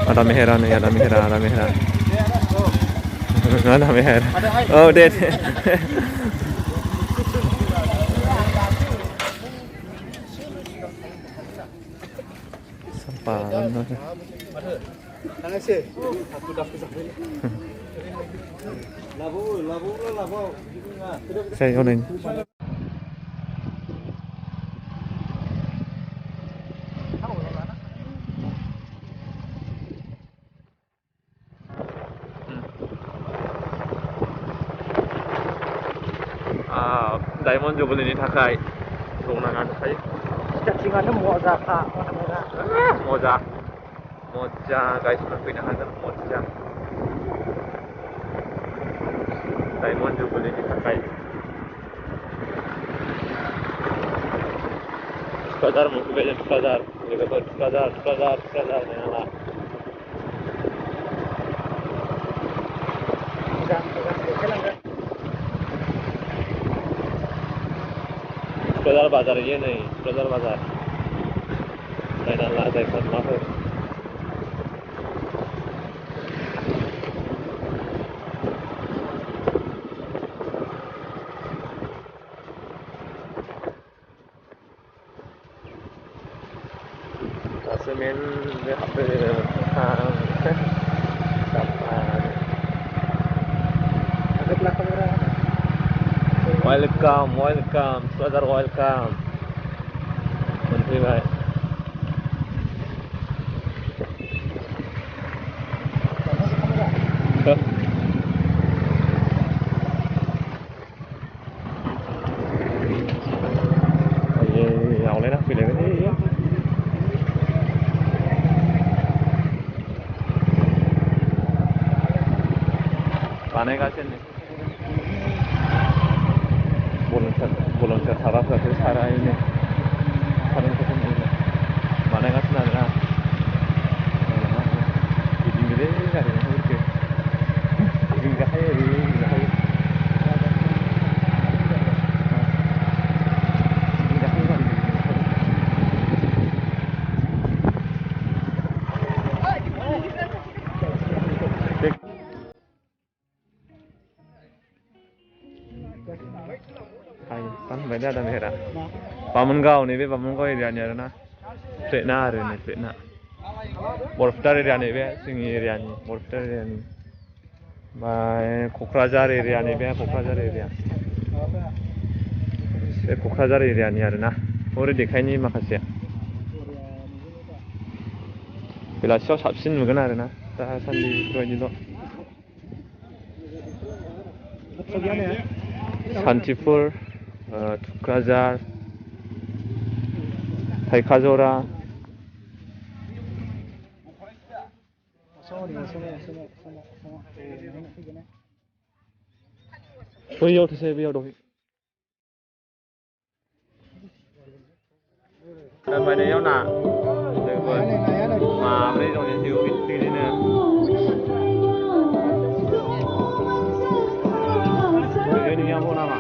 Ada Mehera nih, ada Mehera, ada Mehera. Ada Mehera. Oh, deh. Sampah. Saya onin. Diamond Jubilee ni थाखाय संनाङा थाखाय Cacingannya moza kak, moza moza guys fैनो हागोन moza Diamond Jubilee ni थाखाय Tukadar मोनफैबाय जों tukadar लोगोफोर tukadar नङा Tukadar बाजार ये नै tukadar बाजार नायना ला जायफोर माफोर Semen dia apa welcome brother welcome मोनफैबाय आवलायना फैलायबाय बानायगासिनो volunteer थाग्राफ्रासो सारायनो सारायफोरखौ नुयो बानायगासिनो आरोना गिदिंदोलै गारिफोरखौ गिदिंजाखायो ओरै गिदिंजाखायो Banyak ada Mehera. Bamungaw nebe Bamungaw area ni arena. Fitna arena fitna. Borftar area nebe singi area ni Borftar area ni. By Kokrajhar area nebe Kokrajhar area. Se Kokrajhar area ni arena. Ore देखायनि माखासे. बेलासियाव साबसिन नुगोन आरोना दा सानदि बेबायदिल' Santipur Tukrazar Haikazora बैयाव थोसै बैयाव दं माबानायाव ना माब्रै दं जिउ बिदिनो जोंनिया बनामा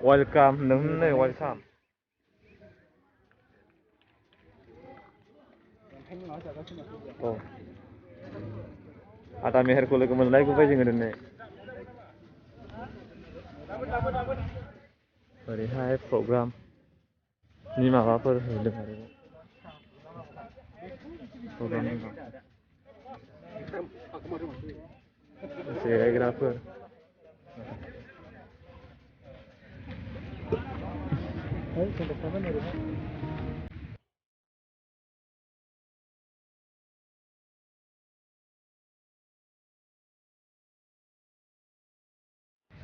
Welcome, nunggu welcome. Oh, ada Meher ko logo मोनलाय गुबाय जोङो दिनै ओरैहाय प्रग्राम नि माबाफोर होदों आरो प्रग्रामनि जिरायग्राफोर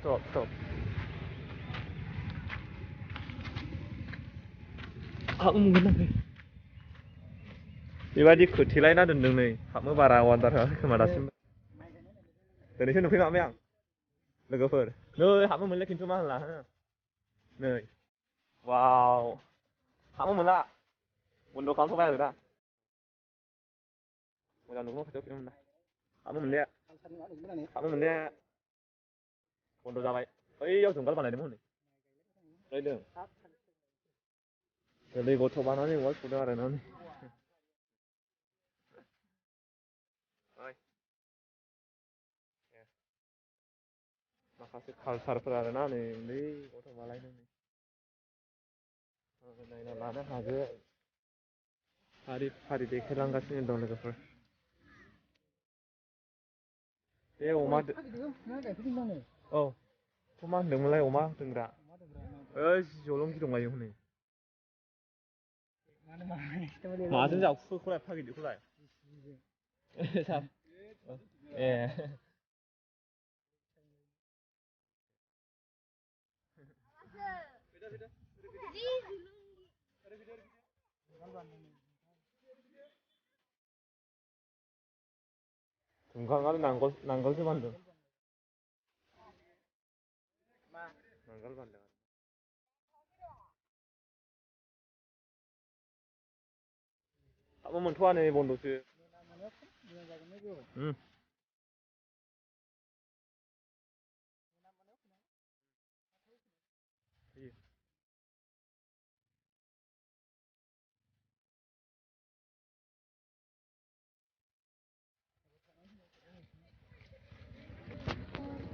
Stop. Aku mungkin nanti. Bebaदि खोथेलायना दोनदों नै हाबनो बारा वान्डार होआखै खोमा दासिमबो दिनैसो नुफैमारबाय आं लोगोफोर नै हाबनो मोनले खिन्थु मा होनला हो नै वाव हाबनो मोनला बन्द' खालामथ'बाय आरो दा मोजां नुगौ खाथियाव फैनो मोनला हाबनो मोनलिया हाबनो मोनलिया बन्द' जाबाय ओइयाव जुंगाल बानायदोंमोन हनै रायदों गोरलै गथ' बानानै औवा सुदों आरो ना माखासे कालसारफोर आरोना नै उन्दै गथ' बालायदों नायना लानो हागोन फारि फारि देखायलांगासिनो दं लोगोफोर बे अमा औ बेखौ मा होनदोंमोनलाय अमा दोनग्रा ओइ जलंगि दंलायो हनै माजों जावखुखौलाय एफा गिदिरखौलाय ए दुंखाङालै नांगोलसो बानदों नांगोल बानदों हाबनो मोनथ'वा नै बन्द'सो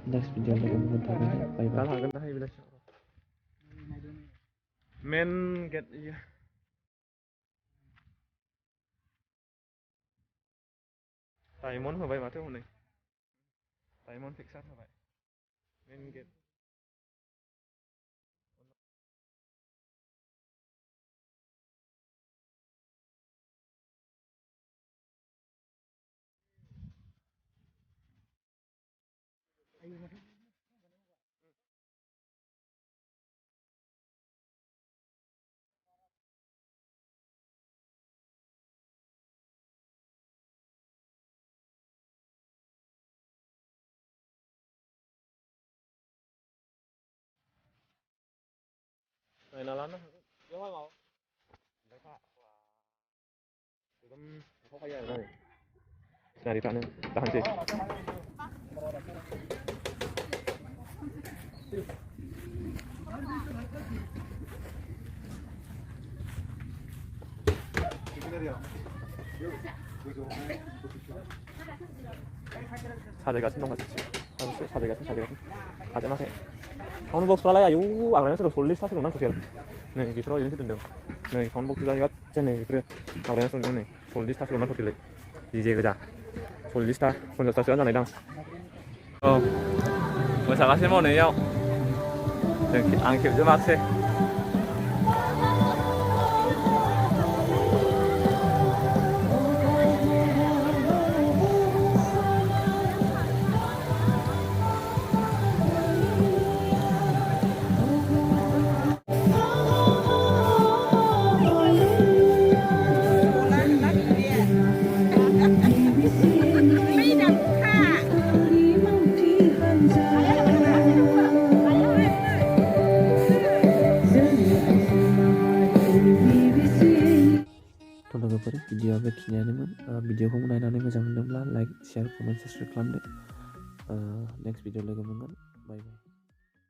Next video logo मोनगोन थागोन बाय बाय हागोन दाहाय बेलासियाव मेन गेट इयो डायमन्ड होबाय माथो हनै डायमन्ड पिक्सार होबाय मेन गेट नायना लानो हागोन बेवहाय माबा लेखा एकदम थाखायो आरोना नै सिनारिफ्रानो दाहानसै साजायगासिनो दं गासैबो साजायगासिनो हाजोमाखै साउन्ड बक्सफ्रालाय आयौ आग्लायना सोरबा 40थासो दंना ससेल नै बेफोराव ओरैनोसो दोनदों नै साउन्ड बक्सआ गासिनो नै बेफोरो आग्लायना दोनदों नै 40थासो दंना ससेलै डिजे गोजा 40ता 50थासोआनो जानायदां औ मोसागासिनो मावनायाव आं खेबजोबाखिसै लोगोफोर भिडिअआ बेखिनियानोमोन भिडिअखौ नायनानै मोजां मोनदोंब्ला लाइक शेयार कमेन्ट साबस्क्राइब खालामदो नेक्स्ट भिडिअ लोगो मोनगोन बाय बाय